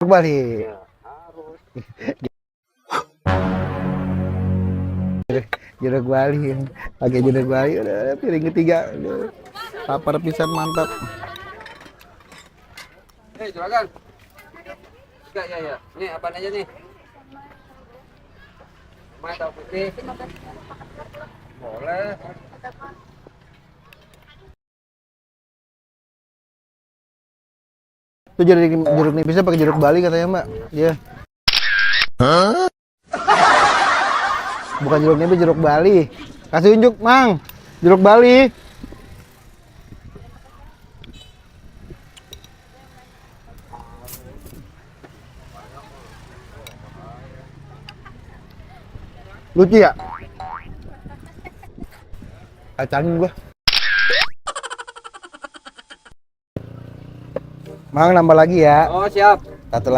Balik. Ya, harus. Jeruk Bali, pakai jeruk Bali, udah piring ketiga, udah lapar pisan mantap. Juragan. Enggak, ya. Nih, apa aja nih? Mata putih. Boleh. Itu jeruk nipisnya pakai jeruk Bali katanya Mbak. Iya. Bukan jeruk nipis, jeruk Bali. Kasih unjuk, Mang. Jeruk Bali. Lucu ya? Kacangin gua. Mang, nambah lagi ya. Oh, siap. Satu